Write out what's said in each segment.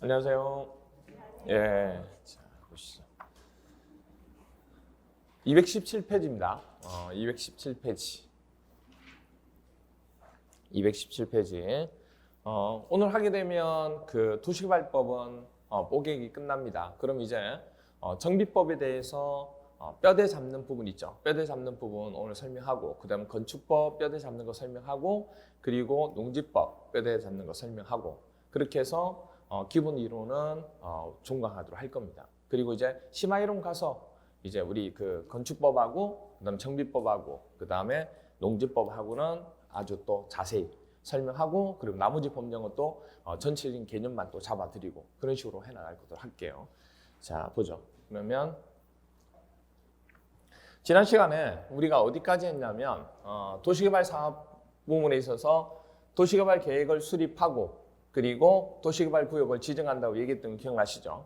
안녕하세요. 예, 자, 보시죠. 217페이지입니다. 217페이지. 217페이지. 오늘 하게 되면 그 도시개발법은 뽀개기 끝납니다. 그럼 이제 정비법에 대해서 뼈대 잡는 부분 있죠. 뼈대 잡는 부분 오늘 설명하고, 그 다음 건축법 뼈대 잡는 거 설명하고, 그리고 농지법 뼈대 잡는 거 설명하고, 그렇게 해서 기본 이론은 종강하도록 할 겁니다. 그리고 이제 심화 이론 가서 이제 우리 그 건축법하고, 그다음 정비법하고, 그다음에 농지법하고는 아주 또 자세히 설명하고, 그리고 나머지 법령은 또 전체적인 개념만 또 잡아드리고, 그런 식으로 해나갈 것도록 할게요. 자, 보죠. 그러면 지난 시간에 우리가 어디까지 했냐면 도시개발 사업 부문에 있어서 도시개발 계획을 수립하고, 그리고 도시개발 구역을 지정한다고 얘기했던 거 기억나시죠?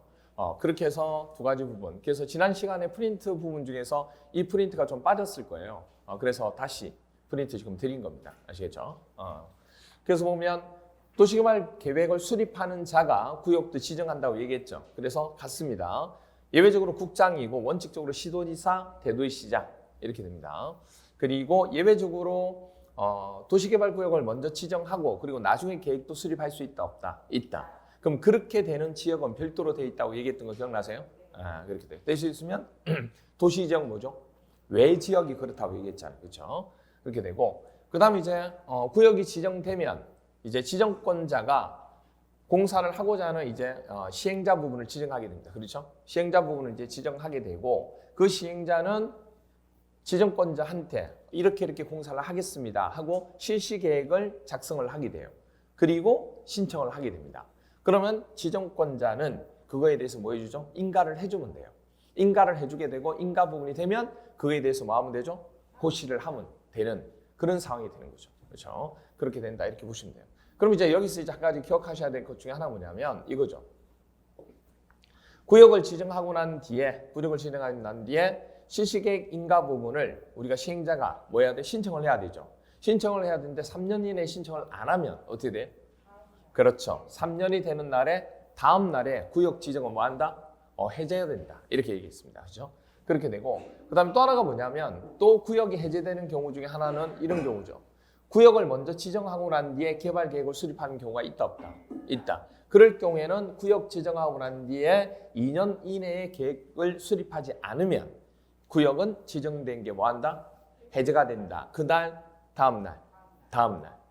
그렇게 해서 두 가지 부분. 그래서 지난 시간에 프린트 부분 중에서 이 프린트가 좀 빠졌을 거예요. 그래서 다시 프린트 지금 드린 겁니다. 아시겠죠? 그래서 보면 도시개발 계획을 수립하는 자가 구역도 지정한다고 얘기했죠. 그래서 같습니다. 예외적으로 국장이고 원칙적으로 시도지사, 대도시장 이렇게 됩니다. 그리고 예외적으로 도시개발구역을 먼저 지정하고, 그리고 나중에 계획도 수립할 수 있다, 없다? 있다. 그럼 그렇게 되는 지역은 별도로 되어 있다고 얘기했던 거 기억나세요? 그렇게 돼요. 될 수 있으면 도시지역 뭐죠? 외지역이 그렇다고 얘기했잖아요. 그렇죠? 그렇게 되고, 그 다음 이제 구역이 지정되면 이제 지정권자가 공사를 하고자 하는 이제 시행자 부분을 지정하게 됩니다. 그렇죠? 시행자 부분을 이제 지정하게 되고, 그 시행자는 지정권자한테 이렇게 공사를 하겠습니다 하고 실시 계획을 작성을 하게 돼요. 그리고 신청을 하게 됩니다. 그러면 지정권자는 그거에 대해서 뭐 해주죠? 인가를 해주면 돼요. 인가를 해주게 되고, 인가 부분이 되면 그거에 대해서 뭐 하면 되죠? 고시를 하면 되는 그런 상황이 되는 거죠. 그렇죠? 그렇게 된다 이렇게 보시면 돼요. 그럼 이제 여기서 이제 한 가지 기억하셔야 될 것 중에 하나 뭐냐면 이거죠. 구역을 지정하고 난 뒤에, 실시계획 인가 부분을 우리가 시행자가 뭐 해야 돼? 신청을 해야 되죠. 신청을 해야 되는데 3년 이내에 신청을 안 하면 어떻게 돼? 그렇죠. 3년이 되는 날에 다음 날에 구역 지정을 뭐 한다? 해제해야 된다. 이렇게 얘기했습니다. 그렇죠? 그렇게 되고, 그다음에 또 하나가 뭐냐면 또 구역이 해제되는 경우 중에 하나는 이런 경우죠. 구역을 먼저 지정하고 난 뒤에 개발 계획을 수립하는 경우가 있다, 없다? 있다. 그럴 경우에는 구역 지정하고 난 뒤에 2년 이내에 계획을 수립하지 않으면 구역은 지정된 게 뭐 한다? 해제가 된다. 그날, 다음 날.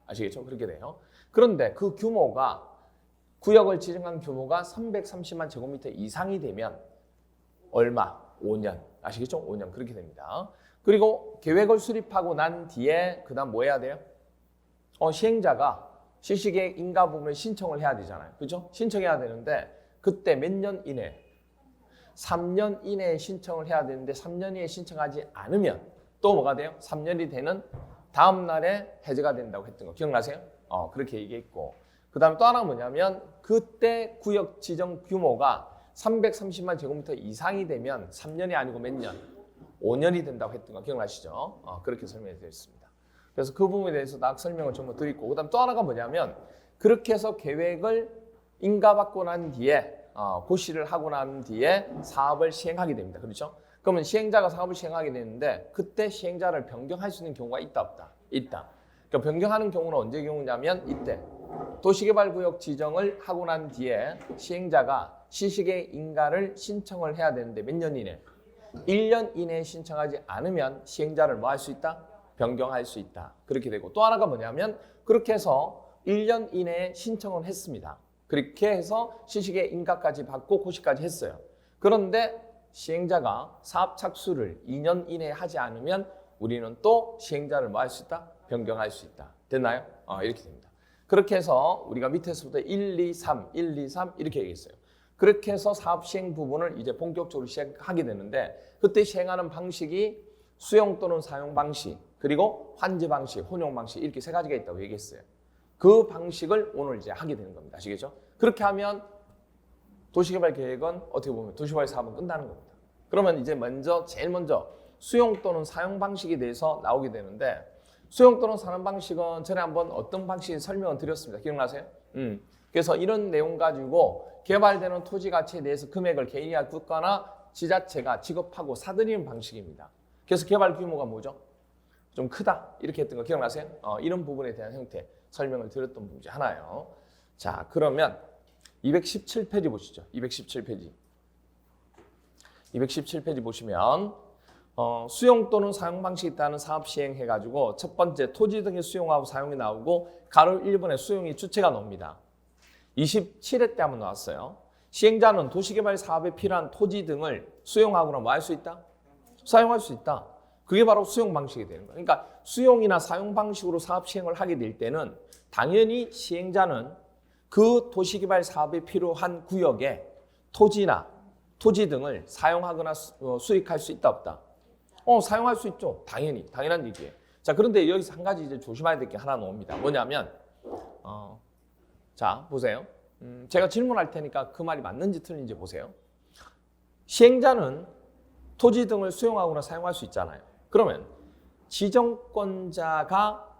아시겠죠? 그렇게 돼요. 그런데 그 규모가, 구역을 지정한 규모가 330만 제곱미터 이상이 되면 얼마? 5년. 아시겠죠? 5년. 그렇게 됩니다. 그리고 계획을 수립하고 난 뒤에 그 다음 뭐 해야 돼요? 시행자가 실시계획 인가 부분을 신청을 해야 되잖아요. 그죠? 신청해야 되는데 그때 몇 년 이내? 3년 이내에 신청을 해야 되는데 3년 이내에 신청하지 않으면 또 뭐가 돼요? 3년이 되는 다음 날에 해제가 된다고 했던 거 기억나세요? 그렇게 얘기했고, 그 다음에 또 하나 뭐냐면 그때 구역 지정 규모가 330만 제곱미터 이상이 되면 3년이 아니고 몇 년? 5년이 된다고 했던 거 기억나시죠? 그렇게 설명해 드렸습니다. 그래서 그 부분에 대해서 딱 설명을 좀 드리고, 그 다음 또 하나가 뭐냐면 그렇게 해서 계획을 인가받고 난 뒤에 고시를 하고 난 뒤에 사업을 시행하게 됩니다. 그렇죠? 그러면 시행자가 사업을 시행하게 되는데 그때 시행자를 변경할 수 있는 경우가 있다, 없다? 있다. 그러니까 변경하는 경우는 언제 경우냐면 이때 도시개발구역 지정을 하고 난 뒤에 시행자가 실시계획 인가를 신청을 해야 되는데 몇 년 이내? 1년 이내에 신청하지 않으면 시행자를 뭐 할 수 있다? 변경할 수 있다. 그렇게 되고, 또 하나가 뭐냐면 그렇게 해서 1년 이내에 신청을 했습니다. 그렇게 해서 실시계획 인가까지 받고 고시까지 했어요. 그런데 시행자가 사업 착수를 2년 이내에 하지 않으면 우리는 또 시행자를 뭐 할 수 있다? 변경할 수 있다. 됐나요? 이렇게 됩니다. 그렇게 해서 우리가 밑에서부터 1, 2, 3 이렇게 얘기했어요. 그렇게 해서 사업 시행 부분을 이제 본격적으로 시행하게 되는데, 그때 시행하는 방식이 수용 또는 사용 방식, 그리고 환지 방식, 혼용 방식 이렇게 세 가지가 있다고 얘기했어요. 그 방식을 오늘 이제 하게 되는 겁니다. 아시겠죠? 그렇게 하면 도시개발 계획은 어떻게 보면 도시개발 사업은 끝나는 겁니다. 그러면 이제 제일 먼저 수용 또는 사용 방식에 대해서 나오게 되는데, 수용 또는 사용 방식은 전에 한번 어떤 방식인지 설명을 드렸습니다. 기억나세요? 그래서 이런 내용 가지고 개발되는 토지 가치에 대해서 금액을 개인이나 국가나 지자체가 지급하고 사들이는 방식입니다. 그래서 개발 규모가 뭐죠? 좀 크다 이렇게 했던 거 기억나세요? 이런 부분에 대한 형태 설명을 드렸던 문제 하나예요. 자, 그러면 217페이지 보시죠. 217페이지. 217페이지 보시면 수용 또는 사용 방식에 따른 사업 시행해가지고 첫 번째 토지 등의 수용하고 사용이 나오고 가로 1번에 수용이 주체가 나옵니다. 27회 때 한번 나왔어요. 시행자는 도시개발 사업에 필요한 토지 등을 수용하거나 뭐 할 수 있다? 사용할 수 있다. 그게 바로 수용 방식이 되는 거예요. 그러니까 수용이나 사용 방식으로 사업 시행을 하게 될 때는 당연히 시행자는 그 도시개발 사업에 필요한 구역에 토지나 토지 등을 사용하거나 수익할 수 있다 없다? 사용할 수 있죠. 당연히 당연한 얘기예요. 자, 그런데 여기서 한 가지 이제 조심해야 될 게 하나 나옵니다. 뭐냐면 자, 보세요. 제가 질문할 테니까 그 말이 맞는지 틀린지 보세요. 시행자는 토지 등을 수용하거나 사용할 수 있잖아요. 그러면 지정권자가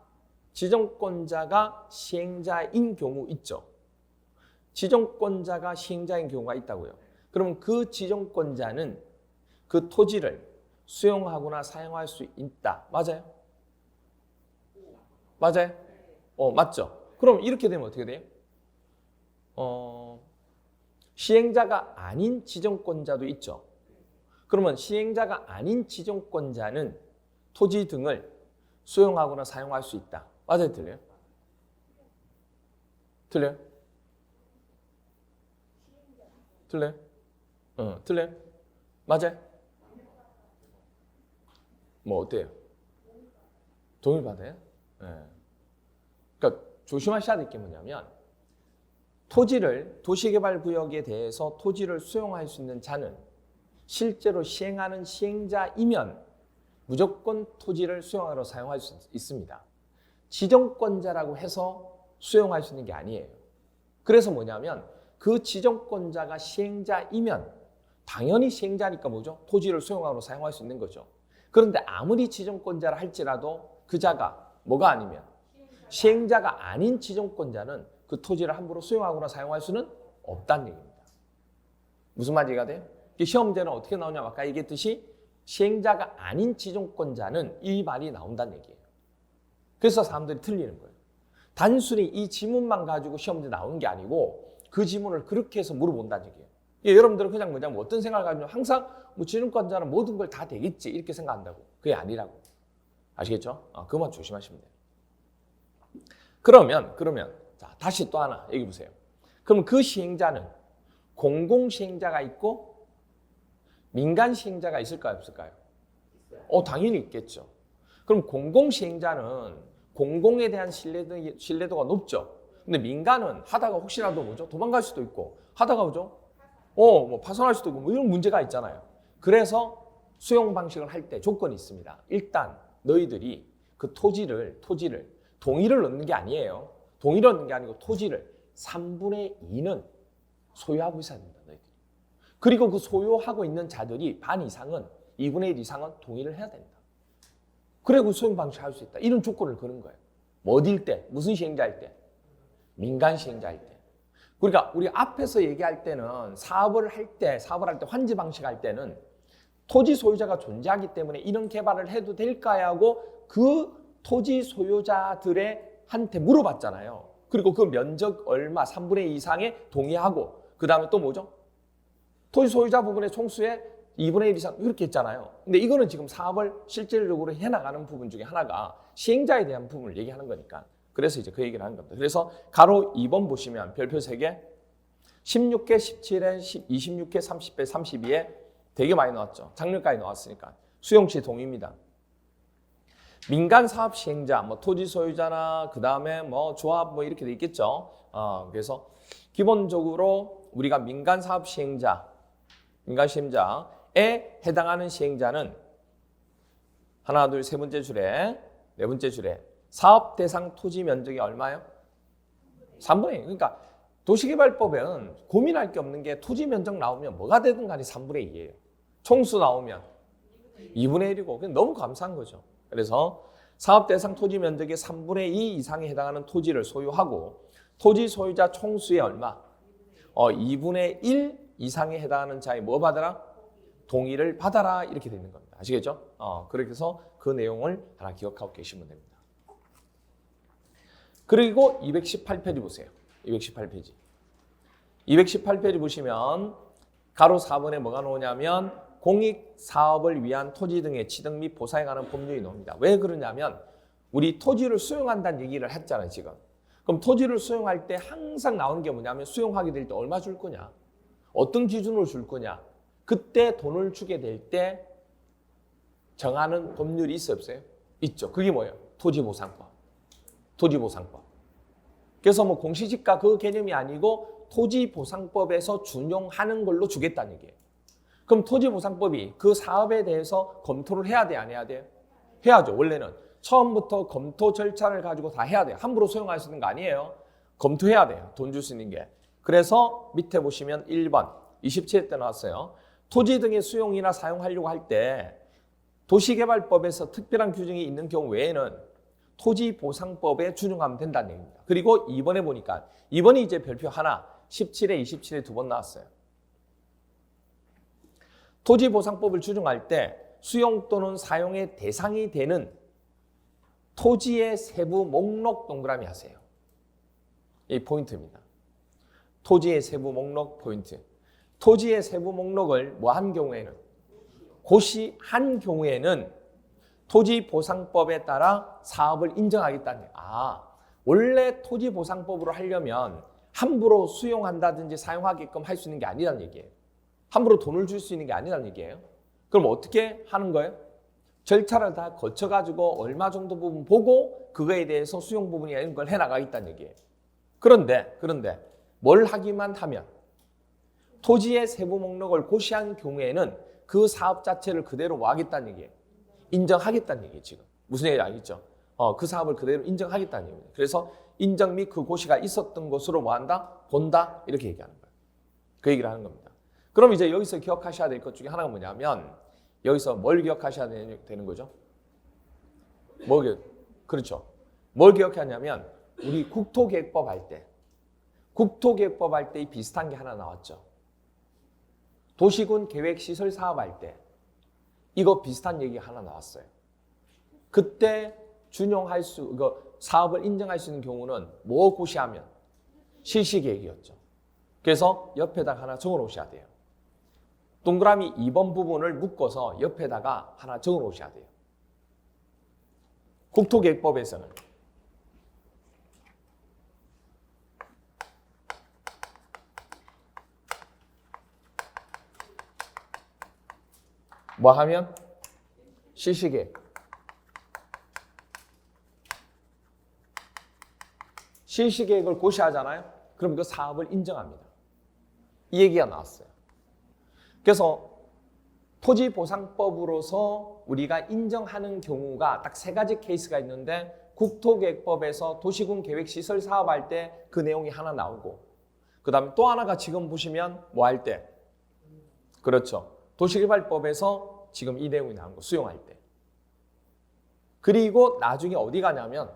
시행자인 경우 있죠. 지정권자가 시행자인 경우가 있다고요. 그러면 그 지정권자는 그 토지를 수용하거나 사용할 수 있다. 맞아요? 맞아요? 맞죠? 그럼 이렇게 되면 어떻게 돼요? 시행자가 아닌 지정권자도 있죠. 그러면 시행자가 아닌 지정권자는 토지 등을 수용하거나 사용할 수 있다. 맞아요? 틀려요? 틀려요? 틀려요? 틀려요? 맞아요? 뭐 어때요? 동의를 받아요? 네. 그러니까 조심하셔야 될 게 뭐냐면 도시개발구역에 대해서 토지를 수용할 수 있는 자는 실제로 시행하는 시행자이면 무조건 토지를 수용하러 사용할 수 있습니다. 지정권자라고 해서 수용할 수 있는 게 아니에요. 그래서 뭐냐면 그 지정권자가 시행자이면 당연히 시행자니까 뭐죠? 토지를 수용하러 사용할 수 있는 거죠. 그런데 아무리 지정권자라 할지라도 그 자가 뭐가 아니면 시행자가 아닌 지정권자는 그 토지를 함부로 수용하거나 사용할 수는 없다는 얘기입니다. 무슨 말이 이해가 돼요? 시험제는 어떻게 나오냐면 아까 얘기했듯이 시행자가 아닌 지정권자는 이 말이 나온다는 얘기예요. 그래서 사람들이 틀리는 거예요. 단순히 이 지문만 가지고 시험제 나오는 게 아니고 그 지문을 그렇게 해서 물어본다는 얘기예요. 여러분들은 그냥 뭐냐면 어떤 생각을 가지고 항상 뭐 지정권자는 모든 걸 다 되겠지 이렇게 생각한다고. 그게 아니라고. 아시겠죠? 그것만 조심하시면 돼요. 그러면 자, 다시 또 하나 얘기해 보세요. 그럼 그 시행자는 공공시행자가 있고 민간시행자가 있을까요? 없을까요? 당연히 있겠죠. 그럼 공공시행자는 공공에 대한 신뢰도가 높죠. 근데 민간은 하다가 혹시라도 뭐죠? 도망갈 수도 있고 하다가 뭐죠? 뭐 파손할 수도 있고 뭐 이런 문제가 있잖아요. 그래서 수용 방식을 할 때 조건이 있습니다. 일단 너희들이 그 토지를 동의를 얻는 게 아니에요. 동의를 얻는 게 아니고 토지를 3분의 2는 소유하고 있어야 된다. 너희들이. 그리고 그 소유하고 있는 자들이 반 이상은 2분의 1 이상은 동의를 해야 된다. 그래 그 수용 방식을 할 수 있다. 이런 조건을 거는 거예요. 뭐 어딜 때? 무슨 시행자일 때? 민간 시행자일 때. 그러니까 우리 앞에서 얘기할 때는 사업을 할 때 환지 방식 할 때는 토지 소유자가 존재하기 때문에 이런 개발을 해도 될까요? 하고 그 토지 소유자들의 한테 물어봤잖아요. 그리고 그 면적 얼마 3분의 2 이상에 동의하고 그 다음에 또 뭐죠? 토지 소유자 부분의 총수의 2분의 1 이상 이렇게 했잖아요. 근데 이거는 지금 사업을 실질적으로 해나가는 부분 중에 하나가 시행자에 대한 부분을 얘기하는 거니까 그래서 이제 그 얘기를 하는 겁니다. 그래서 가로 2번 보시면 별표 3개 16개, 17회, 26회, 30회, 32회 되게 많이 나왔죠. 작년까지 나왔으니까 수용시 동의입니다. 민간 사업 시행자, 뭐 토지 소유자나 그 다음에 뭐 조합 뭐 이렇게 돼 있겠죠. 그래서 기본적으로 우리가 민간 사업 시행자에 해당하는 시행자는 하나, 둘, 세 번째 줄에 네 번째 줄에 사업 대상 토지 면적이 얼마예요? 3분의 1. 그러니까 도시개발법에는 고민할 게 없는 게 토지 면적 나오면 뭐가 되든 간에 3분의 2예요. 총수 나오면 2분의 1이고 너무 감사한 거죠. 그래서 사업 대상 토지 면적의 3분의 2 이상에 해당하는 토지를 소유하고 토지 소유자 총수의 얼마? 2분의 1 이상에 해당하는 자의 뭐 받아라? 동의를 받아라 이렇게 되는 겁니다. 아시겠죠? 그렇게 해서 그 내용을 하나 기억하고 계시면 됩니다. 그리고 218페이지 보세요. 218페이지. 218페이지 보시면 가로 4번에 뭐가 나오냐면 공익사업을 위한 토지 등의 취득 및 보상에 관한 법률이 나옵니다. 왜 그러냐면 우리 토지를 수용한다는 얘기를 했잖아요, 지금. 그럼 토지를 수용할 때 항상 나오는 게 뭐냐면 수용하게 될 때 얼마 줄 거냐? 어떤 기준으로 줄 거냐? 그때 돈을 주게 될 때 정하는 법률이 있어요, 없어요? 있죠. 그게 뭐예요? 토지보상법. 토지보상법. 그래서 뭐 공시지가 그 개념이 아니고 토지보상법에서 준용하는 걸로 주겠다는 얘기예요. 그럼 토지보상법이 그 사업에 대해서 검토를 해야 돼, 안 해야 돼요? 해야죠. 원래는 처음부터 검토 절차를 가지고 다 해야 돼요. 함부로 수용할 수 있는 거 아니에요. 검토해야 돼요. 돈 줄 수 있는 게. 그래서 밑에 보시면 1번 27회 때 나왔어요. 토지 등의 수용이나 사용하려고 할 때 도시개발법에서 특별한 규정이 있는 경우 외에는 토지보상법에 준용하면 된다는 얘기입니다. 그리고 2번에 보니까 2번이 이제 별표 하나 17회 27회 두 번 나왔어요. 토지보상법을 준용할 때 수용 또는 사용의 대상이 되는 토지의 세부 목록 동그라미 하세요. 이 포인트입니다. 토지의 세부 목록 포인트. 토지의 세부 목록을 뭐 한 경우에는 고시한 경우에는 토지보상법에 따라 사업을 인정하겠다는 거예요. 원래 토지보상법으로 하려면 함부로 수용한다든지 사용하게끔 할 수 있는 게 아니라는 얘기예요. 함부로 돈을 줄 수 있는 게 아니라는 얘기예요. 그럼 어떻게 하는 거예요? 절차를 다 거쳐가지고 얼마 정도 부분 보고 그거에 대해서 수용 부분이 이런 걸 해나가겠다는 얘기예요. 그런데 뭘 하기만 하면 토지의 세부 목록을 고시한 경우에는 그 사업 자체를 그대로 뭐 하겠다는 얘기예요. 인정하겠다는 얘기예요. 지금 무슨 얘기인지 알겠죠? 그 사업을 그대로 인정하겠다는 얘기입니다. 그래서 인정 및 그 고시가 있었던 것으로 뭐 한다? 본다? 이렇게 얘기하는 거예요. 그 얘기를 하는 겁니다. 그럼 이제 여기서 기억하셔야 될 것 중에 하나가 뭐냐면 여기서 뭘 기억하셔야 되는 거죠? 그렇죠. 뭘 기억하냐면 우리 국토계획법 할 때 비슷한 게 하나 나왔죠. 도시군 계획시설 사업 할 때 이거 비슷한 얘기 하나 나왔어요. 그때 준용할 사업을 인정할 수 있는 경우는 뭐 고시하면 실시계획이었죠. 그래서 옆에다가 하나 적어 놓으셔야 돼요. 동그라미 2번 부분을 묶어서 옆에다가 하나 적어 놓으셔야 돼요. 국토계획법에서는 뭐 하면? 실시계획. 실시계획을 고시하잖아요. 그럼 그 사업을 인정합니다. 이 얘기가 나왔어요. 그래서 토지보상법으로서 우리가 인정하는 경우가 딱 세 가지 케이스가 있는데 국토계획법에서 도시군 계획시설 사업할 때 그 내용이 하나 나오고 그 다음에 또 하나가 지금 보시면 뭐 할 때? 그렇죠. 도시개발법에서 지금 이 내용이 나온 거 수용할 때. 그리고 나중에 어디 가냐면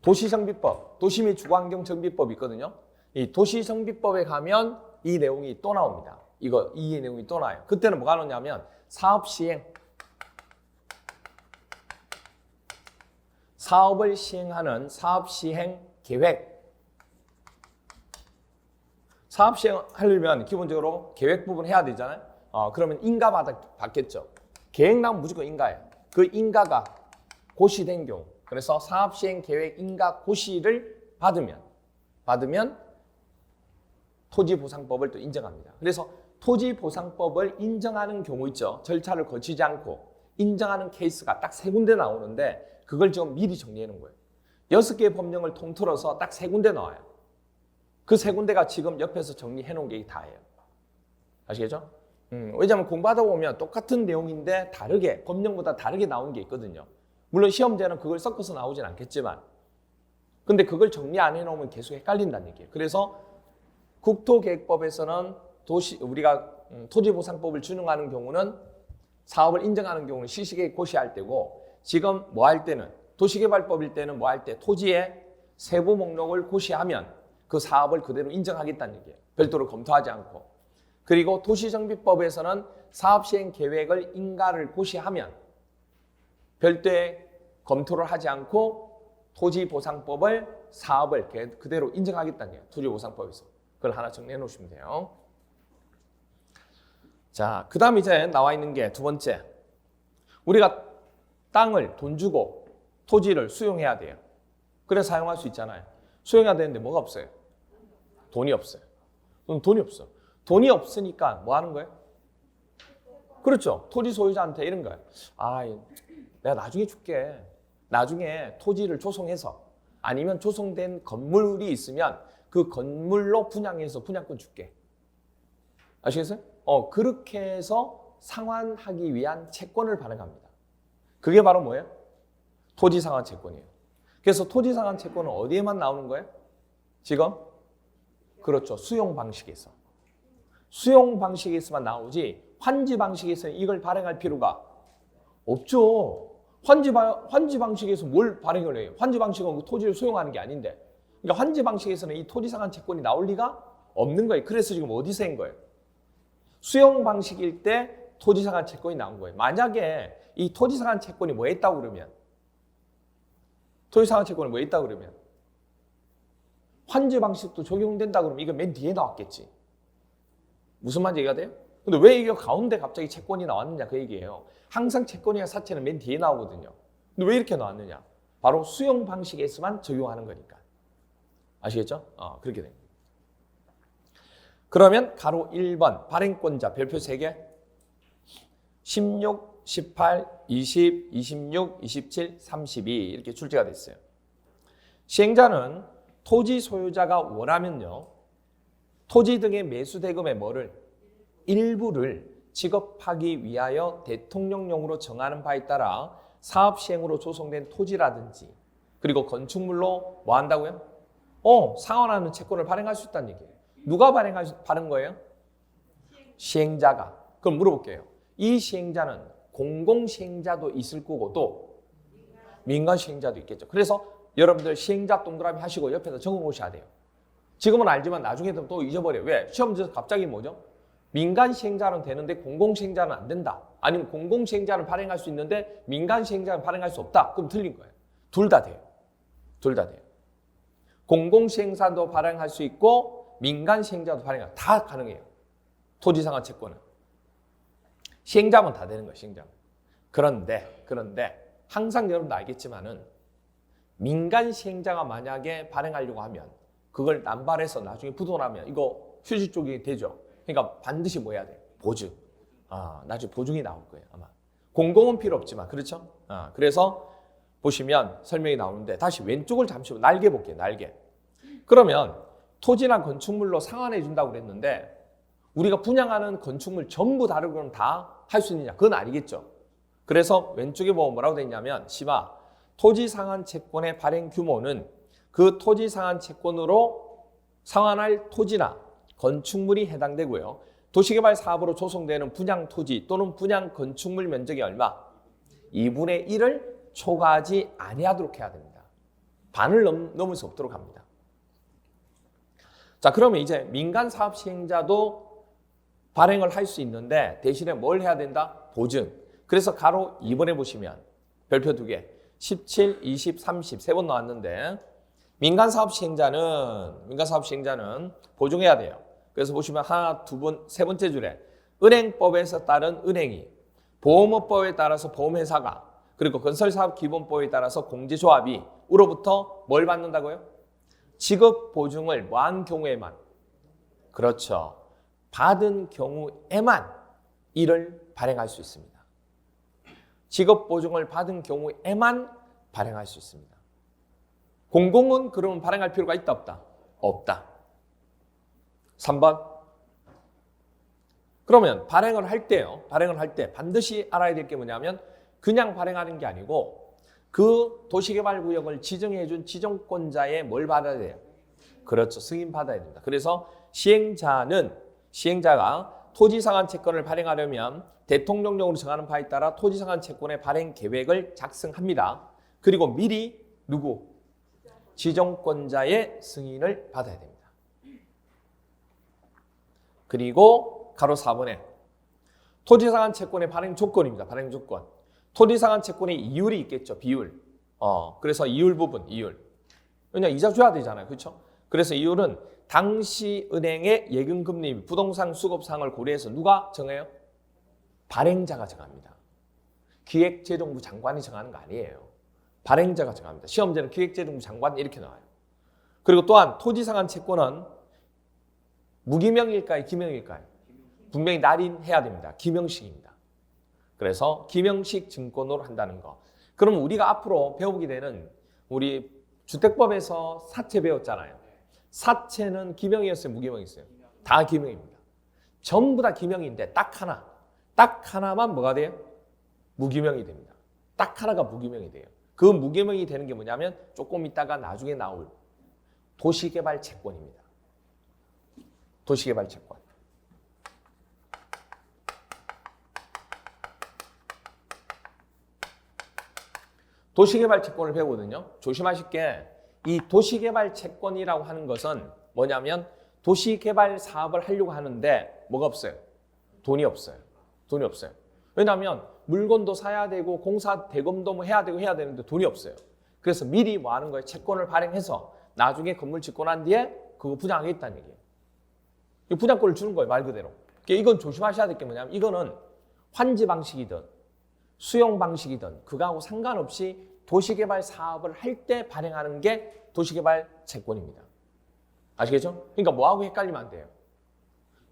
도시정비법, 도시 및 주거환경정비법이 있거든요. 이 도시정비법에 가면 이 내용이 또 나옵니다. 이 내용이 또 나와요. 그때는 뭐가 나오냐면 사업을 시행하는 사업시행계획. 사업시행하려면 기본적으로 계획 부분 해야 되잖아요. 그러면 인가 받겠죠. 계획 나오면 무조건 인가예요. 그 인가가 고시된 경우. 그래서 사업시행계획 인가 고시를 받으면 토지보상법을 또 인정합니다. 그래서 토지보상법을 인정하는 경우 있죠. 절차를 거치지 않고 인정하는 케이스가 딱 세 군데 나오는데 그걸 지금 미리 정리해 놓은 거예요. 6개의 법령을 통틀어서 딱 세 군데 나와요. 그 세 군데가 지금 옆에서 정리해 놓은 게 다예요. 아시겠죠? 왜냐하면 공부하다 보면 똑같은 내용인데 다르게, 법령보다 다르게 나온 게 있거든요. 물론 시험제는 그걸 섞어서 나오진 않겠지만 근데 그걸 정리 안 해놓으면 계속 헷갈린다는 얘기예요. 그래서 국토계획법에서는 우리가 토지보상법을 준용하는 경우는 사업을 인정하는 경우는 시시계획 고시할 때고 지금 뭐 할 때는 도시개발법일 때는 뭐 할 때 토지의 세부 목록을 고시하면 그 사업을 그대로 인정하겠다는 얘기예요. 별도로 검토하지 않고. 그리고 도시정비법에서는 사업시행 계획을 인가를 고시하면 별도의 검토를 하지 않고 토지보상법을 사업을 그대로 인정하겠다는 얘기예요. 토지보상법에서. 그걸 하나 정리해 놓으시면 돼요. 자, 그 다음 이제 나와 있는 게 두 번째. 우리가 땅을 돈 주고 토지를 수용해야 돼요. 그래서 사용할 수 있잖아요. 수용해야 되는데 뭐가 없어요? 돈이 없어요. 돈이 없어. 돈이 없으니까 뭐 하는 거예요? 그렇죠. 토지 소유자한테 이런 거예요. 아, 내가 나중에 줄게. 나중에 토지를 조성해서 아니면 조성된 건물이 있으면 그 건물로 분양해서 분양권 줄게. 아시겠어요? 그렇게 해서 상환하기 위한 채권을 발행합니다. 그게 바로 뭐예요? 토지 상환 채권이에요. 그래서 토지 상환 채권은 어디에만 나오는 거예요? 지금? 그렇죠. 수용 방식에서. 수용 방식에서만 나오지 환지 방식에서는 이걸 발행할 필요가 없죠. 환지 방식에서 뭘 발행을 해요? 환지 방식은 그 토지를 수용하는 게 아닌데. 그러니까 환지 방식에서는 이 토지 상환 채권이 나올 리가 없는 거예요. 그래서 지금 어디서 한 거예요? 수용 방식일 때 토지 상환 채권이 나온 거예요. 만약에 이 토지 상환 채권이 뭐 했다고 그러면 토지 상환 채권이 뭐 했다고 그러면 환지 방식도 적용된다 그러면 이거 맨 뒤에 나왔겠지. 무슨 말인지 이해가 돼요? 근데 왜 이게 가운데 갑자기 채권이 나왔느냐 그 얘기예요. 항상 채권이나 사채는 맨 뒤에 나오거든요. 근데 왜 이렇게 나왔느냐? 바로 수용 방식에서만 적용하는 거니까. 아시겠죠? 그렇게 됩니다. 그러면 가로 1번 발행권자 별표 3개 16, 18, 20, 26, 27, 32 이렇게 출제가 됐어요. 시행자는 토지 소유자가 원하면요. 토지 등의 매수 대금의 뭐를 일부를 지급하기 위하여 대통령령으로 정하는 바에 따라 사업 시행으로 조성된 토지라든지 그리고 건축물로 뭐 한다고요? 상환하는 채권을 발행할 수 있다는 얘기예요. 누가 발행한 거예요? 시행자가. 그럼 물어볼게요. 이 시행자는 공공시행자도 있을 거고 또 민간시행자도 있겠죠. 그래서 여러분들 시행자 동그라미 하시고 옆에서 적어 놓으셔야 돼요. 지금은 알지만 나중에 또 잊어버려요. 왜? 시험지에서 갑자기 뭐죠? 민간시행자는 되는데 공공시행자는 안 된다. 아니면 공공시행자는 발행할 수 있는데 민간시행자는 발행할 수 없다. 그럼 틀린 거예요. 둘 다 돼요. 둘 다 돼요. 공공시행사도 발행할 수 있고 민간시행자도 발행할 다 가능해요. 토지상환 채권은. 시행자면 다 되는 거예요. 시행자면. 그런데 항상 여러분도 알겠지만은 민간시행자가 만약에 발행하려고 하면 그걸 남발해서 나중에 부도나면 이거 휴지 쪽이 되죠. 그러니까 반드시 뭐 해야 돼? 보증. 나중에 보증이 나올 거예요. 아마. 공공은 필요 없지만 그렇죠? 그래서 보시면 설명이 나오는데 다시 왼쪽을 잠시 날개 볼게요. 날개. 그러면 토지나 건축물로 상환해 준다고 그랬는데 우리가 분양하는 건축물 전부 다르고 그럼 다 할 수 있느냐? 그건 아니겠죠. 그래서 왼쪽에 보면 뭐라고 되어 있냐면 시바 토지 상환 채권의 발행 규모는 그 토지 상환 채권으로 상환할 토지나 건축물이 해당되고요. 도시개발 사업으로 조성되는 분양 토지 또는 분양 건축물 면적이 얼마? 2분의 1을 초과하지 아니하도록 해야 됩니다. 반을 넘을 수 없도록 합니다. 자, 그러면 이제 민간 사업 시행자도 발행을 할 수 있는데 대신에 뭘 해야 된다? 보증. 그래서 가로 2번에 보시면 별표 2개 17, 20, 30 세 번 나왔는데 민간 사업 시행자는 보증해야 돼요. 그래서 보시면 하나, 두 번, 세 번째 줄에 은행법에서 따른 은행이 보험업법에 따라서 보험회사가 그리고 건설사업기본법에 따라서 공제조합이 으로부터 뭘 받는다고요? 지급 보증을 뭐 한 경우에만 그렇죠. 받은 경우에만 이를 발행할 수 있습니다. 지급 보증을 받은 경우에만 발행할 수 있습니다. 공공은 그러면 발행할 필요가 있다 없다? 없다. 3번. 그러면 발행을 할 때 반드시 알아야 될 게 뭐냐면 그냥 발행하는 게 아니고 그 도시개발구역을 지정해 준 지정권자의 뭘 받아야 돼요? 그렇죠. 승인 받아야 됩니다. 그래서 시행자가 토지상한 채권을 발행하려면 대통령령으로 정하는 바에 따라 토지상한 채권의 발행 계획을 작성합니다. 그리고 미리 누구? 지정권자의 승인을 받아야 됩니다. 그리고 가로 4번에 토지상한 채권의 발행 조건입니다. 발행 조건. 토지상한 채권의 이율이 있겠죠. 비율. 그래서 이율 부분, 이율. 왜냐 이자 줘야 되잖아요. 그렇죠? 그래서 이율은 당시 은행의 예금금리, 부동산 수급상을 고려해서 누가 정해요? 발행자가 정합니다. 기획재정부 장관이 정하는 거 아니에요. 발행자가 정합니다. 시험제는 기획재정부 장관 이렇게 나와요. 그리고 또한 토지상한 채권은 무기명일까요? 기명일까요? 분명히 날인해야 됩니다. 기명식입니다. 그래서 기명식 증권으로 한다는 거. 그럼 우리가 앞으로 배우게 되는 우리 주택법에서 사채 배웠잖아요. 사채는 기명이었어요? 무기명이었어요? 다 기명입니다. 전부 다 기명인데 딱 하나만 뭐가 돼요? 무기명이 됩니다. 딱 하나가 무기명이 돼요. 그 무기명이 되는 게 뭐냐면 조금 있다가 나중에 나올 도시개발 채권입니다. 도시개발 채권. 도시개발 채권을 배우거든요. 조심하실 게 이 도시개발 채권이라고 하는 것은 뭐냐면 도시개발 사업을 하려고 하는데 뭐가 없어요? 돈이 없어요. 돈이 없어요. 왜냐하면 물건도 사야 되고 공사 대금도 뭐 해야 되는데 돈이 없어요. 그래서 미리 뭐 하는 거예요? 채권을 발행해서 나중에 건물 짓고 난 뒤에 그거 부장하겠다는 얘기예요. 이 부장권을 주는 거예요. 말 그대로. 그러니까 이건 조심하셔야 될 게 뭐냐면 이거는 환지 방식이든 수용 방식이든 그거하고 상관없이 도시개발 사업을 할 때 발행하는 게 도시개발 채권입니다. 아시겠죠? 그러니까 뭐하고 헷갈리면 안 돼요?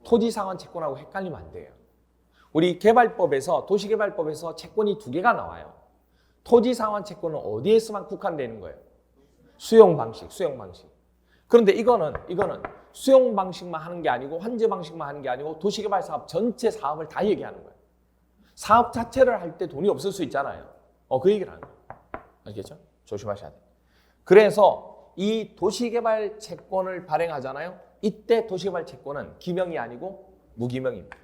토지상환 채권하고 헷갈리면 안 돼요. 우리 개발법에서 도시개발법에서 채권이 두 개가 나와요. 토지상환 채권은 어디에서만 국한되는 거예요? 수용 방식. 그런데 이거는 수용 방식만 하는 게 아니고 환지 방식만 하는 게 아니고 도시개발 사업 전체 사업을 다 얘기하는 거예요. 사업 자체를 할 때 돈이 없을 수 있잖아요. 그 얘기를 하는 거예요. 아시겠죠? 조심하셔야 돼요. 그래서 이 도시개발 채권을 발행하잖아요. 이때 도시개발 채권은 기명이 아니고 무기명입니다.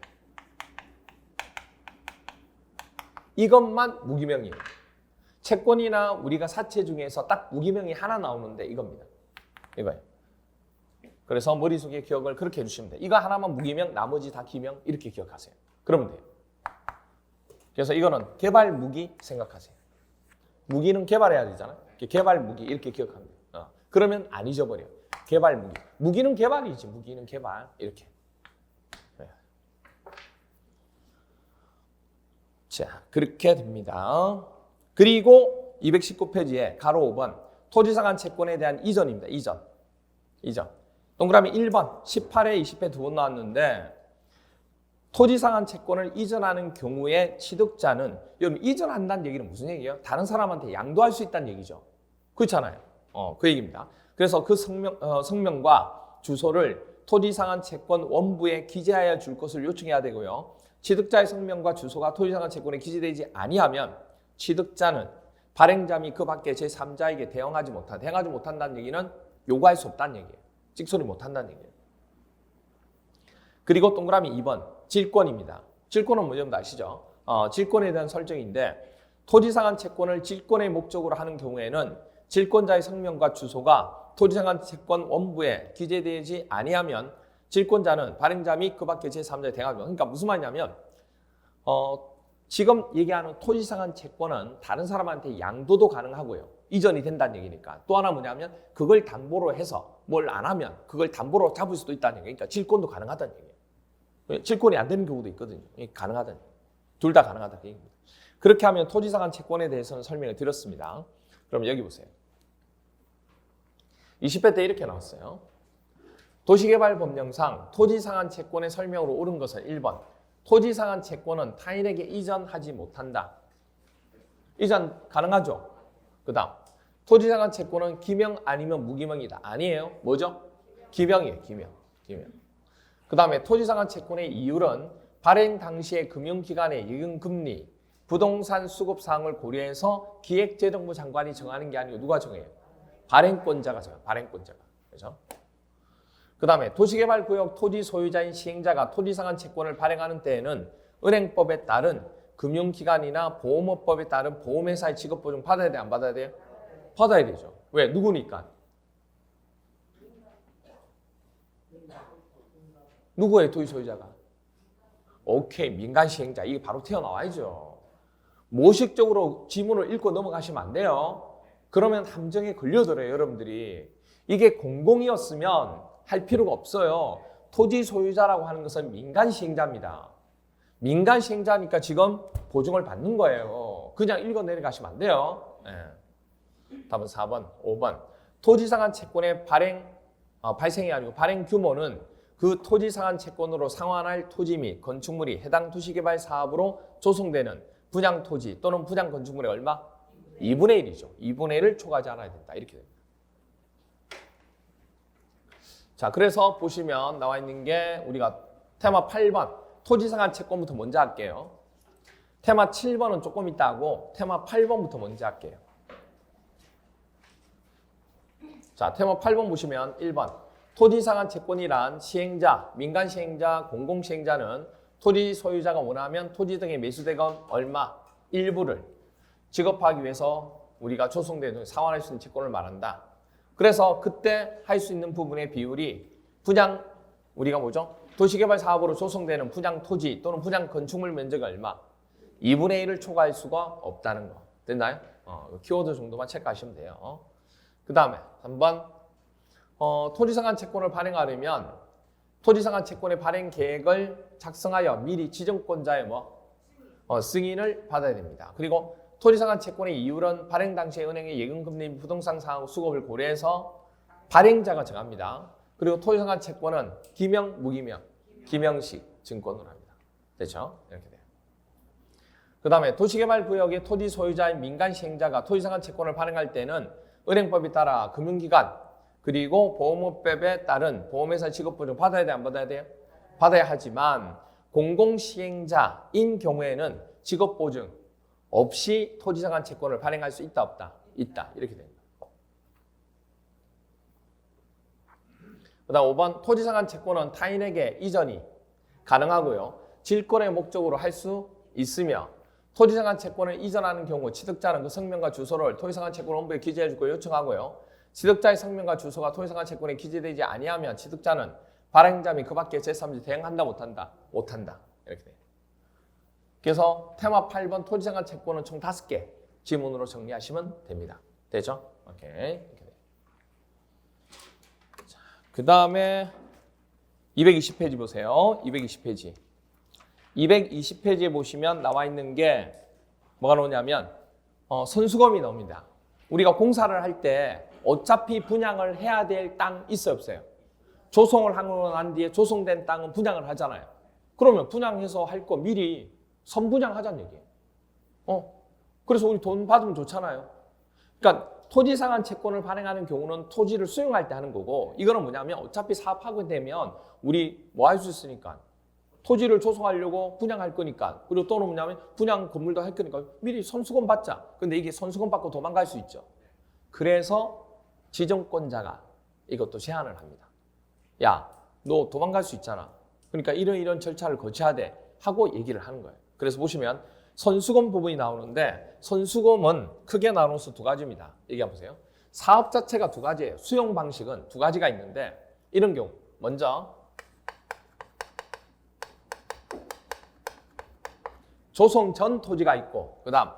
이것만 무기명이에요. 채권이나 우리가 사채 중에서 딱 무기명이 하나 나오는데 이겁니다. 이거예요. 그래서 머릿속에 기억을 그렇게 해주시면 돼요. 이거 하나만 무기명, 나머지 다 기명 이렇게 기억하세요. 그러면 돼요. 그래서 이거는 개발 무기 생각하세요. 무기는 개발해야 되잖아요. 개발 무기 이렇게 기억합니다. 그러면 안 잊어버려. 개발 무기. 무기는 개발이지. 무기는 개발 이렇게. 네. 자, 그렇게 됩니다. 그리고 219페이지에 가로 5번 토지상한 채권에 대한 이전입니다. 이전. 동그라미 1번 18회 20회 두 번 나왔는데 토지상한 채권을 이전하는 경우에 취득자는 여러분 이전한다는 얘기는 무슨 얘기예요? 다른 사람한테 양도할 수 있다는 얘기죠. 그렇잖아요. 그 얘기입니다. 그래서 그 성명과 주소를 토지상한 채권 원부에 기재하여 줄 것을 요청해야 되고요. 취득자의 성명과 주소가 토지상한 채권에 기재되지 아니하면 취득자는 발행자 및 그 밖에 제3자에게 대응하지 못한다는 얘기는 요구할 수 없다는 얘기예요. 찍소리 못한다는 얘기예요. 그리고 동그라미 2번 질권입니다. 질권은 뭔지 아시죠? 질권에 대한 설정인데 토지상한 채권을 질권의 목적으로 하는 경우에는 질권자의 성명과 주소가 토지상한 채권 원부에 기재되지 아니하면 질권자는 발행자 및 그 밖에 제3자에 대응하죠. 그러니까 무슨 말이냐면 지금 얘기하는 토지상한 채권은 다른 사람한테 양도도 가능하고요. 이전이 된다는 얘기니까. 또 하나 뭐냐면 그걸 담보로 해서 뭘 안 하면 그걸 담보로 잡을 수도 있다는 얘기니까 질권도 가능하다는 얘기예요. 질권이 안 되는 경우도 있거든요. 가능하다는 얘기예요. 둘 다 가능하다는 얘기입니다. 그렇게 하면 토지상한 채권에 대해서는 설명을 드렸습니다. 그럼 여기 보세요. 20회 때 이렇게 나왔어요. 도시개발법령상 토지상한 채권의 설명으로 옳은 것은 1번 토지상한 채권은 타인에게 이전하지 못한다. 이전 가능하죠? 그 다음 토지상한 채권은 기명 아니면 무기명이다. 아니에요. 뭐죠? 기명이에요. 기명. 그 다음에 토지상한 채권의 이율은 발행 당시의 금융기관의 예금금리, 부동산 수급사항을 고려해서 기획재정부 장관이 정하는 게 아니고 누가 정해요? 발행권자가 정해요. 발행권자가. 그렇죠? 그 다음에 도시개발구역 토지 소유자인 시행자가 토지상한 채권을 발행하는 때에는 은행법에 따른 금융기관이나 보험업법에 따른 보험회사의 직업보증 받아야 돼, 안 받아야 돼요? 받아야 되죠. 왜? 누구니까? 누구예요, 토지 소유자가? 오케이, 민간 시행자. 이게 바로 튀어나와야죠. 모식적으로 지문을 읽고 넘어가시면 안 돼요. 그러면 함정에 걸려들어요, 여러분들이. 이게 공공이었으면 할 필요가 없어요. 토지 소유자라고 하는 것은 민간 시행자입니다. 민간 시행자니까 지금 보증을 받는 거예요. 그냥 읽어 내려가시면 안 돼요. 네. 답은 4번, 5번. 토지상한 채권의 발생이 아니고 발행 규모는 그 토지상한 채권으로 상환할 토지 및 건축물이 해당 도시개발 사업으로 조성되는 분양 토지 또는 분양 건축물의 얼마? 2분의 1이죠. 2분의 1을 초과하지 않아야 된다. 이렇게 됩니다. 자, 그래서 보시면 나와 있는 게 우리가 테마 8번 토지상한 채권부터 먼저 할게요. 테마 7번은 조금 이따 하고 테마 8번부터 먼저 할게요. 자, 테마 8번 보시면 1번 토지상한 채권이란 시행자, 민간 시행자, 공공 시행자는 토지 소유자가 원하면 토지 등의 매수대금 얼마 일부를 지급하기 위해서 우리가 조성되는 상환할 수 있는 채권을 말한다. 그래서 그때 할 수 있는 부분의 비율이 분양 우리가 뭐죠? 도시개발 사업으로 조성되는 분양 토지 또는 분양 건축물 면적이 얼마? 2분의 1을 초과할 수가 없다는 거. 됐나요? 키워드 정도만 체크하시면 돼요. 그 다음에 3번 토지상한 채권을 발행하려면 토지상한 채권의 발행 계획을 작성하여 미리 지정권자의 승인을 받아야 됩니다. 그리고 토지상한 채권의 이율은 발행 당시에 은행의 예금금리 및 부동산 상황 수급을 고려해서 발행자가 정합니다. 그리고 토지상한 채권은 기명, 무기명, 기명식 증권으로 합니다. 됐죠? 이렇게 돼요. 그 다음에 도시개발구역의 토지 소유자인 민간 시행자가 토지상한 채권을 발행할 때는 은행법에 따라 금융기관 그리고 보험업법에 따른 보험회사 직업보증 받아야 돼, 안 받아야 돼요? 받아야 하지만 공공시행자인 경우에는 직업보증 없이 토지상한 채권을 발행할 수 있다, 없다? 있다. 이렇게 됩니다. 그 다음 5번 토지상한 채권은 타인에게 이전이 가능하고요. 질권의 목적으로 할 수 있으며 토지상한 채권을 이전하는 경우 취득자는 그 성명과 주소를 토지상한 채권 본부에 기재해 주고 요청하고요. 취득자의 성명과 주소가 토지상한 채권에 기재되지 아니하면 취득자는 발행자 및 그 밖에 제3자 대행한다, 못한다? 못한다. 이렇게 돼요. 그래서 테마 8번 토지상한 채권은 총 5개 지문으로 정리하시면 됩니다. 되죠? 오케이. 이렇게 돼요. 자, 그 다음에 220페이지 보세요. 220페이지. 220페이지에 보시면 나와 있는 게 뭐가 나오냐면 선수검이 나옵니다. 우리가 공사를 할 때 어차피 분양을 해야 될 땅 있어요, 없어요? 조성을 하고 난 뒤에 조성된 땅은 분양을 하잖아요. 그러면 분양해서 할 거 미리 선분양하자는 얘기예요. 그래서 우리 돈 받으면 좋잖아요. 그러니까 토지상한 채권을 발행하는 경우는 토지를 수용할 때 하는 거고 이거는 뭐냐면 어차피 사업하게 되면 우리 뭐 할 수 있으니까 토지를 조성하려고 분양할 거니까 그리고 또는 뭐냐면 분양 건물도 할 거니까 미리 선수금 받자. 근데 이게 선수금 받고 도망갈 수 있죠. 그래서 지정권자가 이것도 제안을 합니다. 야, 너 도망갈 수 있잖아. 그러니까 이런 절차를 거쳐야 돼 하고 얘기를 하는 거예요. 그래서 보시면 선수금 부분이 나오는데 선수금은 크게 나눠서 2가지입니다. 얘기해 보세요. 사업 자체가 2가지예요. 수용 방식은 2가지가 있는데 이런 경우 먼저 조성 전 토지가 있고 그 다음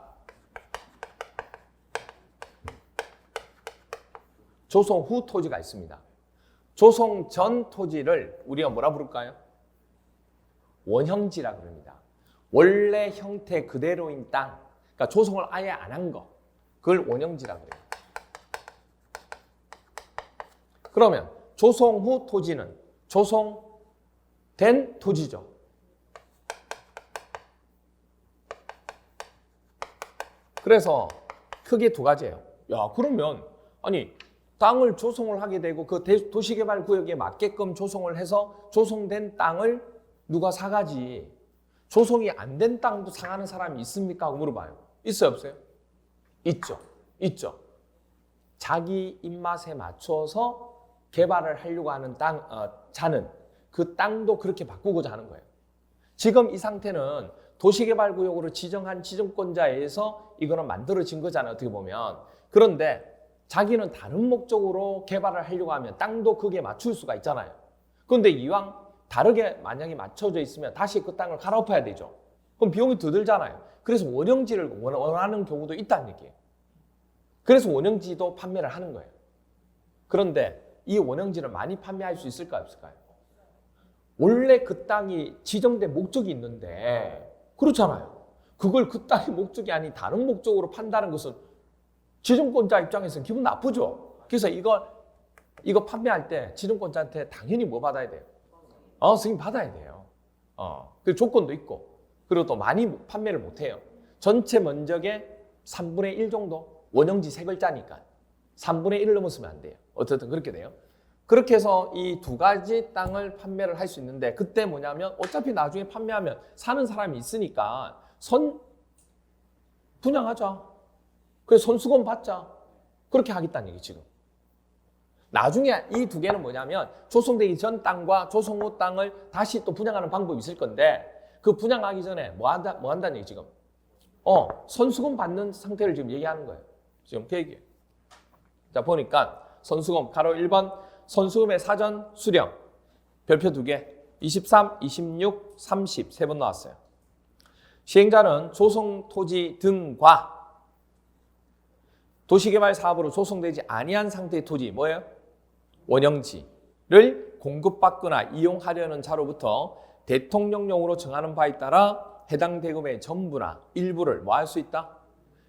조성 후 토지가 있습니다. 조성 전 토지를 우리가 뭐라 부를까요? 원형지라 그럽니다. 원래 형태 그대로인 땅, 그러니까 조성을 아예 안 한 거, 그걸 원형지라 그래요. 그러면 조성 후 토지는 조성된 토지죠. 그래서 크게 2가지예요. 야, 그러면 아니 땅을 조성을 하게 되고 그 도시개발구역에 맞게끔 조성을 해서 조성된 땅을 누가 사가지 조성이 안 된 땅도 사가는 사람이 있습니까? 하고 물어봐요. 있어요, 없어요? 있죠. 있죠. 자기 입맛에 맞춰서 개발을 하려고 하는 자는 그 땅도 그렇게 바꾸고자 하는 거예요. 지금 이 상태는 도시개발구역으로 지정한 지정권자에 의해서 이거는 만들어진 거잖아요. 어떻게 보면. 그런데 자기는 다른 목적으로 개발을 하려고 하면 땅도 거기에 맞출 수가 있잖아요. 그런데 이왕 다르게 만약에 맞춰져 있으면 다시 그 땅을 갈아엎어야 되죠. 그럼 비용이 더 들잖아요. 그래서 원형지를 원하는 경우도 있다는 얘기예요. 그래서 원형지도 판매를 하는 거예요. 그런데 이 원형지를 많이 판매할 수 있을까요? 없을까요? 원래 그 땅이 지정된 목적이 있는데 그렇잖아요. 그걸 그 땅의 목적이 아닌 다른 목적으로 판다는 것은 지정권자 입장에서는 기분 나쁘죠. 그래서 이거 판매할 때 지정권자한테 당연히 뭐 받아야 돼요? 승인 받아야 돼요. 그 조건도 있고 그리고 또 많이 판매를 못 해요. 전체 면적의 3분의 1 정도 원형지 3글자니까 3분의 1을 넘었으면 안 돼요. 어쨌든 그렇게 돼요. 그렇게 해서 이 두 가지 땅을 판매를 할 수 있는데 그때 뭐냐면 어차피 나중에 판매하면 사는 사람이 있으니까 분양하자. 그래서 선수금 받자. 그렇게 하겠다는 얘기 지금. 나중에 이 두 개는 뭐냐면 조성되기 전 땅과 조성 후 땅을 다시 또 분양하는 방법이 있을 건데 그 분양하기 전에 뭐 한다는 얘기 지금. 선수금 받는 상태를 지금 얘기하는 거예요. 지금 그 얘기예요. 자 보니까 선수금 가로 1번 선수금의 사전 수령 별표 2개 23, 26, 30 세 번 나왔어요. 시행자는 조성 토지 등과 도시개발 사업으로 조성되지 아니한 상태의 토지 뭐예요? 원형지를 공급받거나 이용하려는 자로부터 대통령령으로 정하는 바에 따라 해당 대금의 전부나 일부를 뭐 할 수 있다?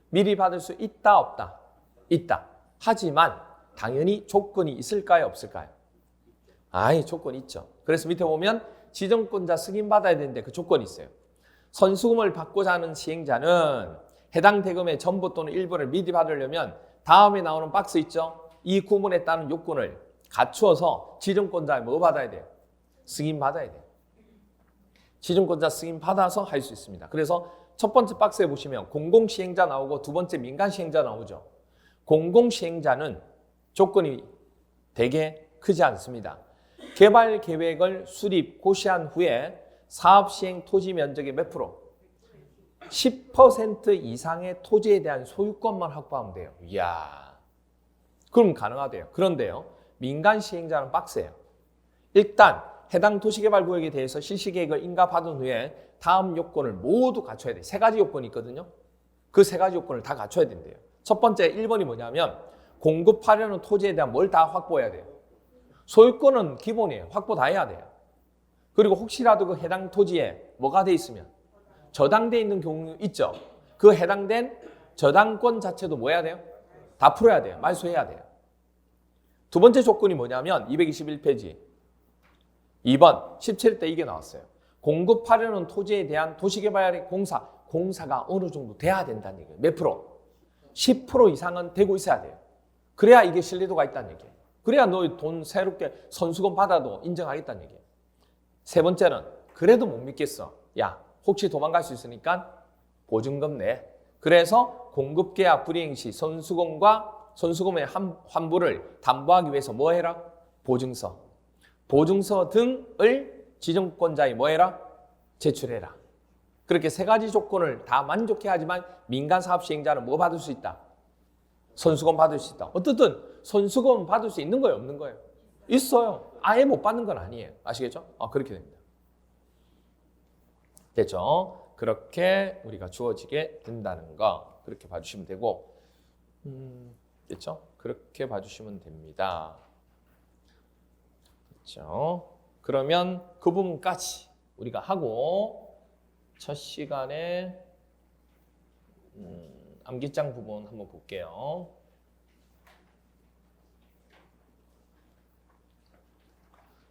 미리 받을 수 있다 없다? 있다. 하지만 당연히 조건이 있을까요 없을까요? 조건이 있죠. 그래서 밑에 보면 지정권자 승인받아야 되는데 그 조건이 있어요. 선수금을 받고자 하는 시행자는 해당 대금의 전부 또는 일부를 미리 받으려면 다음에 나오는 박스 있죠? 이 구문에 따른 요건을 갖추어서 지정권자에 뭐 받아야 돼요? 승인받아야 돼요. 지정권자 승인받아서 할 수 있습니다. 그래서 첫 번째 박스에 보시면 공공시행자 나오고 두 번째 민간시행자 나오죠. 공공시행자는 조건이 되게 크지 않습니다. 개발 계획을 수립, 고시한 후에 사업시행 토지 면적의 몇 프로? 10% 이상의 토지에 대한 소유권만 확보하면 돼요. 이야, 그럼 가능하대요. 그런데요, 민간 시행자는 빡세요. 일단 해당 도시개발구역에 대해서 실시계획을 인가받은 후에 다음 요건을 모두 갖춰야 돼요. 3가지 요건이 있거든요. 그 3가지 요건을 다 갖춰야 된대요. 첫 번째 1번이 뭐냐면 공급하려는 토지에 대한 뭘 다 확보해야 돼요. 소유권은 기본이에요. 확보 다 해야 돼요. 그리고 혹시라도 그 해당 토지에 뭐가 돼 있으면 저당돼 있는 경우 있죠. 그 해당된 저당권 자체도 뭐 해야 돼요? 다 풀어야 돼요. 말소해야 돼요. 두 번째 조건이 뭐냐면 221페이지 2번 17대 이게 나왔어요. 공급하려는 토지에 대한 도시개발 공사가 어느 정도 돼야 된다는 얘기예요. 몇 프로? 10% 이상은 되고 있어야 돼요. 그래야 이게 신뢰도가 있다는 얘기예요. 그래야 너 돈 새롭게 선수금 받아도 인정하겠다는 얘기예요. 세 번째는 그래도 못 믿겠어. 야, 혹시 도망갈 수 있으니까 보증금 내. 그래서 공급계약 불이행 시 선수금의 환부를 담보하기 위해서 뭐 해라? 보증서 등을 지정권자에 뭐 해라? 제출해라. 그렇게 3가지 조건을 다 만족해야지만 민간사업시행자는 뭐 받을 수 있다? 선수금 받을 수 있다. 어떻든 선수금 받을 수 있는 거예요? 없는 거예요? 있어요. 아예 못 받는 건 아니에요. 아시겠죠? 그렇게 됩니다. 됐죠? 그렇게 우리가 주어지게 된다는 거 그렇게 봐주시면 되고 됐죠? 그렇게 봐주시면 됩니다. 됐죠? 그러면 그 부분까지 우리가 하고 첫 시간에 암기장 부분 한번 볼게요.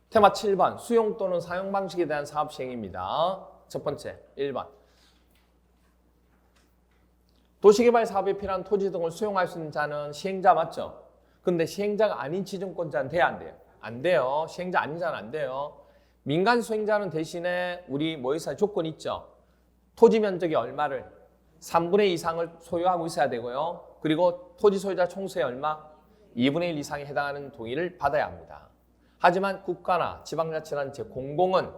테마 7번 수용 또는 사용 방식에 대한 사업 시행입니다. 첫 번째 1번 도시개발 사업에 필요한 토지 등을 수용할 수 있는 자는 시행자 맞죠? 근데 시행자가 아닌 지정권자는 돼야 안 돼요? 안 돼요. 시행자 아닌 자는 안 돼요. 민간 수행자는 대신에 우리 뭐 있어요? 조건 있죠? 토지 면적이 얼마를? 3분의 2 이상을 소유하고 있어야 되고요. 그리고 토지 소유자 총수의 얼마? 2분의 1 이상에 해당하는 동의를 받아야 합니다. 하지만 국가나 지방자치단 제0공은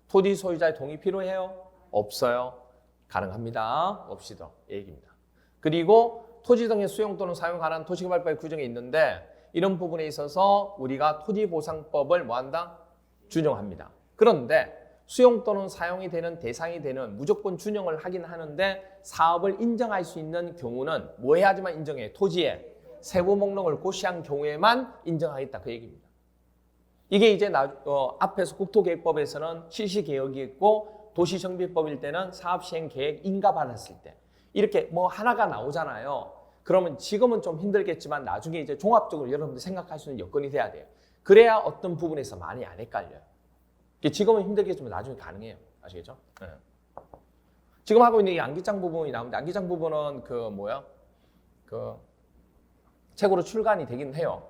토지 소유자의 동의 필요해요? 없어요. 가능합니다. 없이도 얘기입니다. 그리고 토지 등의 수용 또는 사용 관한 도시개발법의 규정이 있는데 이런 부분에 있어서 우리가 토지보상법을 뭐한다? 준용합니다. 그런데 수용 또는 사용이 되는 대상이 되는 무조건 준용을 하긴 하는데 사업을 인정할 수 있는 경우는 뭐 해야지만 인정해? 토지의 세부 목록을 고시한 경우에만 인정하겠다 그 얘기입니다. 이게 이제 앞에서 국토계획법에서는 실시계획이 있고 도시정비법일 때는 사업시행계획 인가 받았을 때 이렇게 뭐 하나가 나오잖아요. 그러면 지금은 좀 힘들겠지만 나중에 이제 종합적으로 여러분들 생각할 수 있는 여건이 돼야 돼요. 그래야 어떤 부분에서 많이 안 헷갈려요. 지금은 힘들겠지만 나중에 가능해요. 아시겠죠? 네. 지금 하고 있는 이 안기장 부분이 나오는데 안기장 부분은 그 책으로 출간이 되긴 해요.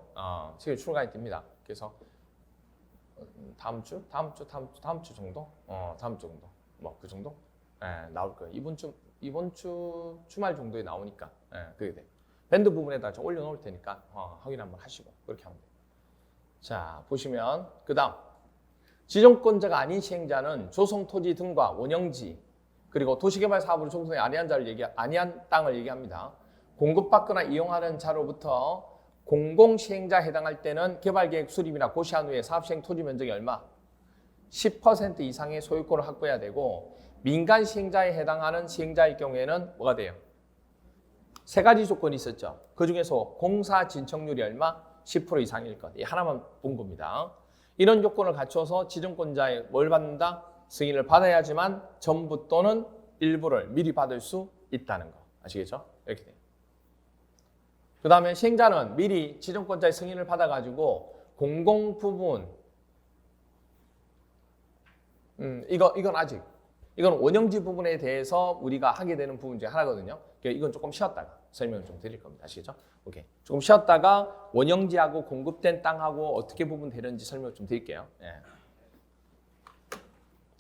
책으로 출간이 됩니다. 그래서 다음 주 정도? 다음 주 정도. 뭐 그 정도? 네, 나올 거예요. 이번 주 주말 정도에 나오니까. 네, 그게 돼. 밴드 부분에다 좀 올려놓을 테니까 확인 한번 하시고 그렇게 하면 돼요. 자, 보시면 그다음 지정권자가 아닌 시행자는 조성 토지 등과 원형지 그리고 도시개발 사업으로 종속에 아니한 땅을 얘기합니다. 공급받거나 이용하는 자로부터 공공시행자에 해당할 때는 개발계획 수립이나 고시한 후에 사업시행 토지 면적이 얼마? 10% 이상의 소유권을 확보해야 되고 민간 시행자에 해당하는 시행자의 경우에는 뭐가 돼요? 세 가지 조건이 있었죠. 그 중에서 공사 진척률이 얼마? 10% 이상일 것. 이 하나만 본 겁니다. 이런 조건을 갖춰서 지정권자에 뭘 받는다? 승인을 받아야지만 전부 또는 일부를 미리 받을 수 있다는 거. 아시겠죠? 이렇게 돼요. 그 다음에 시행자는 미리 지정권자의 승인을 받아가지고 공공 부분 이건 원형지 부분에 대해서 우리가 하게 되는 부분 중에 하나거든요. 이건 조금 쉬었다가 설명을 좀 드릴 겁니다. 아시겠죠? 오케이. 조금 쉬었다가 원형지하고 공급된 땅하고 어떻게 부분되는지 설명을 좀 드릴게요. 예.